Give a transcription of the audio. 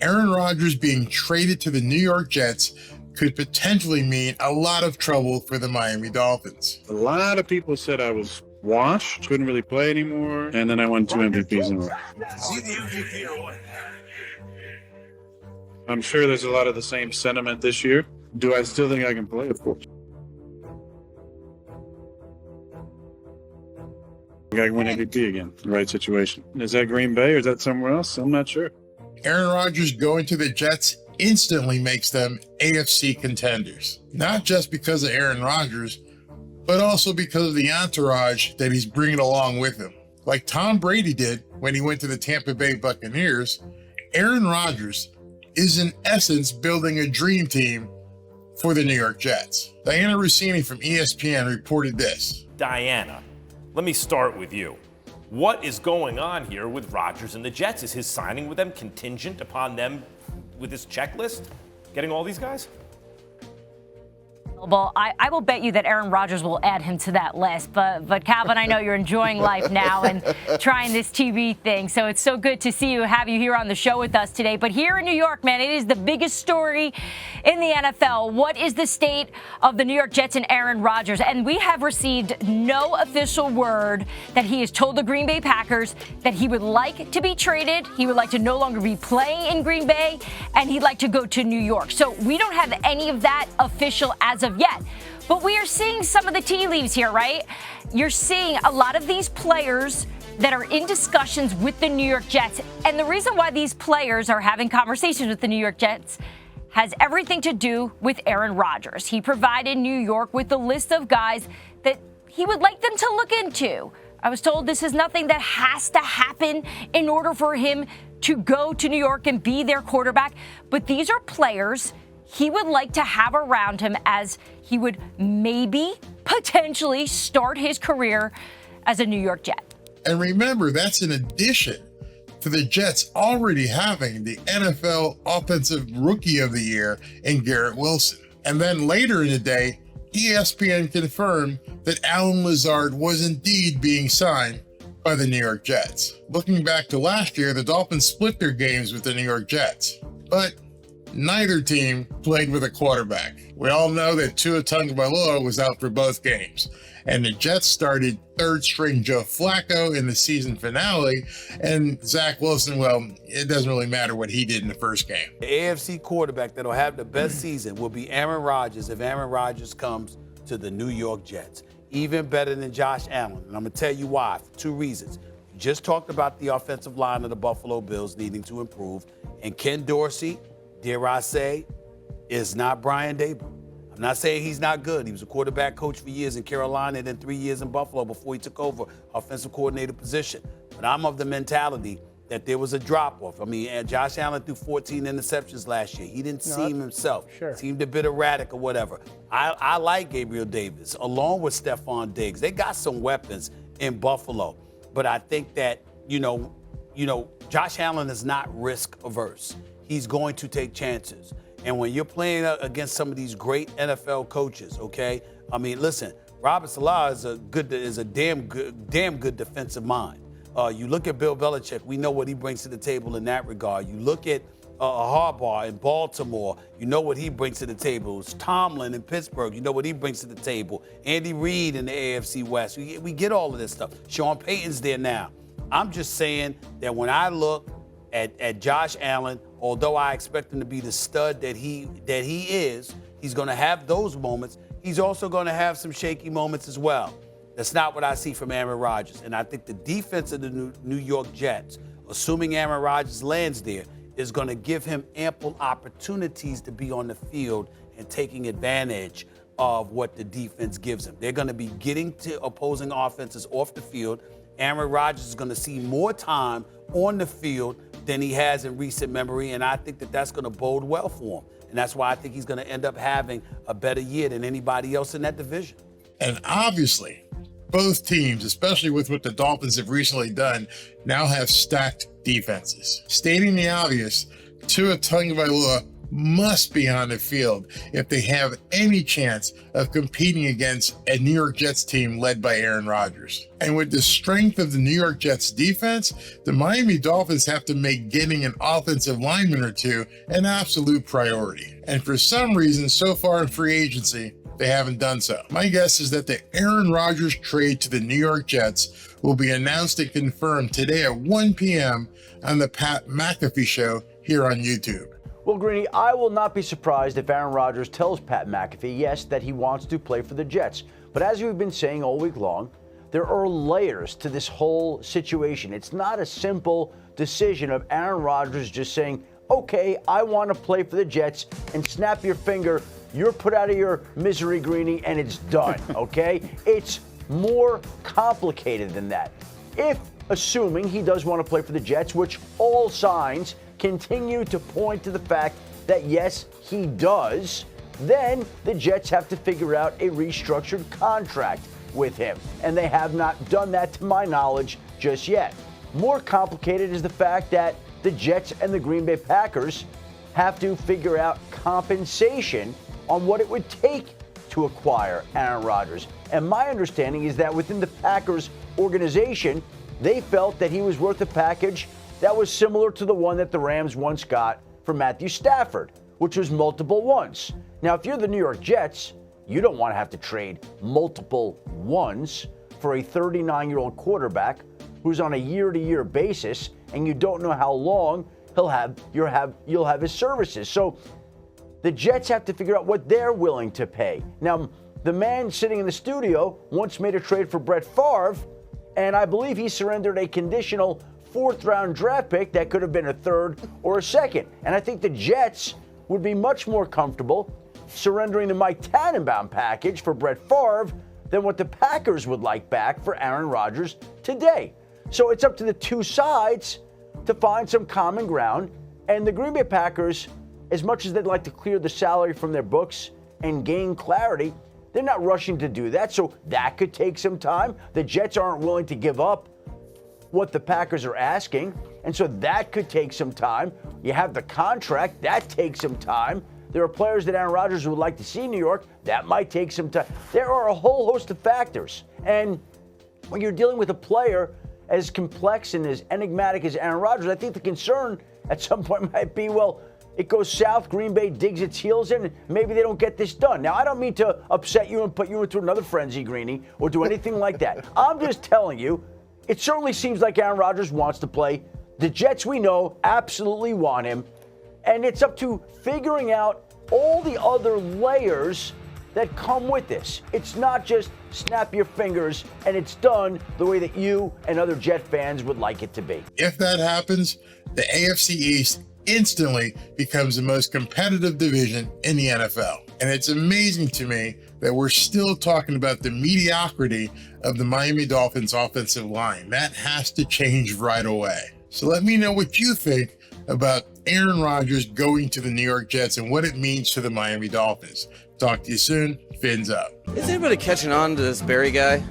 Aaron Rodgers being traded to the New York Jets could potentially mean a lot of trouble for the Miami Dolphins. A lot of people said I was washed, couldn't really play anymore, and then I won 2 MVPs in a row. I'm sure there's a lot of the same sentiment this year. Do I still think I can play? Of course. I can win MVP again, the right situation. Is that Green Bay or is that somewhere else? I'm not sure. Aaron Rodgers going to the Jets instantly makes them AFC contenders. Not just because of Aaron Rodgers, but also because of the entourage that he's bringing along with him. Like Tom Brady did when he went to the Tampa Bay Buccaneers, Aaron Rodgers is in essence building a dream team for the New York Jets. Dianna Russini from ESPN reported this. Dianna, let me start with you. What is going on here with Rodgers and the Jets? Is his signing with them contingent upon them with this checklist, getting all these guys? Well, I will bet you that Aaron Rodgers will add him to that list. But Calvin, I know you're enjoying life now and trying this TV thing. So it's so good to see you, have you here on the show with us today. But here in New York, man, it is the biggest story in the NFL. What is the state of the New York Jets and Aaron Rodgers? And we have received no official word that he has told the Green Bay Packers that he would like to be traded. He would like to no longer be playing in Green Bay, and he'd like to go to New York. So we don't have any of that official as of yet. But we are seeing some of the tea leaves here, right? You're seeing a lot of these players that are in discussions with the New York Jets. And the reason why these players are having conversations with the New York Jets has everything to do with Aaron Rodgers. He provided New York with a list of guys that he would like them to look into. I was told this is nothing that has to happen in order for him to go to New York and be their quarterback. But these are players he would like to have around him as he would maybe potentially start his career as a New York Jet. And remember, that's in addition to the Jets already having the NFL Offensive Rookie of the Year in Garrett Wilson. And then later in the day, ESPN confirmed that Allen Lazard was indeed being signed by the New York Jets. Looking back to last year, the Dolphins split their games with the New York Jets, but neither team played with a quarterback. We all know that Tua Tagovailoa was out for both games, and the Jets started third-string Joe Flacco in the season finale, and Zach Wilson, well, it doesn't really matter what he did in the first game. The AFC quarterback that'll have the best season will be Aaron Rodgers if Aaron Rodgers comes to the New York Jets. Even better than Josh Allen, and I'm going to tell you why, for 2 reasons. We just talked about the offensive line of the Buffalo Bills needing to improve, and Ken Dorsey, dare I say, is not Brian Daboll. I'm not saying he's not good. He was a quarterback coach for years in Carolina and then 3 years in Buffalo before he took over offensive coordinator position. But I'm of the mentality that there was a drop-off. I mean, Josh Allen threw 14 interceptions last year. He didn't seem himself. Sure. Seemed a bit erratic or whatever. I like Gabriel Davis, along with Stephon Diggs. They got some weapons in Buffalo. But I think that, Josh Allen is not risk-averse. He's going to take chances. And when you're playing against some of these great NFL coaches, okay? I mean, listen, Robert Saleh is a damn good defensive mind. You look at Bill Belichick, we know what he brings to the table in that regard. You look at Harbaugh in Baltimore, you know what he brings to the table. It's Tomlin in Pittsburgh, you know what he brings to the table. Andy Reid in the AFC West, we get all of this stuff. Sean Payton's there now. I'm just saying that when I look at Josh Allen, although I expect him to be the stud that he is, he's going to have those moments. He's also going to have some shaky moments as well. That's not what I see from Aaron Rodgers. And I think the defense of the New York Jets, assuming Aaron Rodgers lands there, is going to give him ample opportunities to be on the field and taking advantage of what the defense gives him. They're going to be getting to opposing offenses off the field. Aaron Rodgers is going to see more time on the field than he has in recent memory, and I think that that's going to bode well for him. And that's why I think he's going to end up having a better year than anybody else in that division. And obviously, both teams, especially with what the Dolphins have recently done, now have stacked defenses. Stating the obvious, Tua Tagovailoa must be on the field if they have any chance of competing against a New York Jets team led by Aaron Rodgers. And with the strength of the New York Jets defense, the Miami Dolphins have to make getting an offensive lineman or two an absolute priority. And for some reason, so far in free agency, they haven't done so. My guess is that the Aaron Rodgers trade to the New York Jets will be announced and confirmed today at 1 p.m. on the Pat McAfee Show here on YouTube. Well, Greeny, I will not be surprised if Aaron Rodgers tells Pat McAfee, yes, that he wants to play for the Jets. But as we've been saying all week long, there are layers to this whole situation. It's not a simple decision of Aaron Rodgers just saying, okay, I want to play for the Jets, and snap your finger, you're put out of your misery, Greeny, and it's done, okay? It's more complicated than that. If, assuming he does want to play for the Jets, which all signs continue to point to the fact that yes, he does, then the Jets have to figure out a restructured contract with him. And they have not done that, to my knowledge, just yet. More complicated is the fact that the Jets and the Green Bay Packers have to figure out compensation on what it would take to acquire Aaron Rodgers. And my understanding is that within the Packers organization, they felt that he was worth a package that was similar to the one that the Rams once got for Matthew Stafford, which was multiple ones. Now, if you're the New York Jets, you don't want to have to trade multiple ones for a 39-year-old quarterback who's on a year-to-year basis, and you don't know how long you'll have his services. So the Jets have to figure out what they're willing to pay. Now, the man sitting in the studio once made a trade for Brett Favre, and I believe he surrendered a conditional fourth-round draft pick that could have been a third or a second. And I think the Jets would be much more comfortable surrendering the Mike Tannenbaum package for Brett Favre than what the Packers would like back for Aaron Rodgers today. So it's up to the two sides to find some common ground. And the Green Bay Packers, as much as they'd like to clear the salary from their books and gain clarity, they're not rushing to do that. So that could take some time. The Jets aren't willing to give up what the Packers are asking, and so that could take some time. You have the contract, that takes some time. There are players that Aaron Rodgers would like to see in New York, that might take some time. There are a whole host of factors, and when you're dealing with a player as complex and as enigmatic as Aaron Rodgers, I think the concern at some point might be, well, it goes south, Green Bay digs its heels in, and maybe they don't get this done. Now, I don't mean to upset you and put you into another frenzy, Greeny, or do anything like that. I'm just telling you, it certainly seems like Aaron Rodgers wants to play. The Jets, we know, absolutely want him. And it's up to figuring out all the other layers that come with this. It's not just snap your fingers and it's done the way that you and other Jet fans would like it to be. If that happens, the AFC East instantly becomes the most competitive division in the NFL. And it's amazing to me that we're still talking about the mediocrity of the Miami Dolphins offensive line. That has to change right away. So let me know what you think about Aaron Rodgers going to the New York Jets and what it means to the Miami Dolphins. Talk to you soon. Fins up. Is anybody catching on to this Barry guy?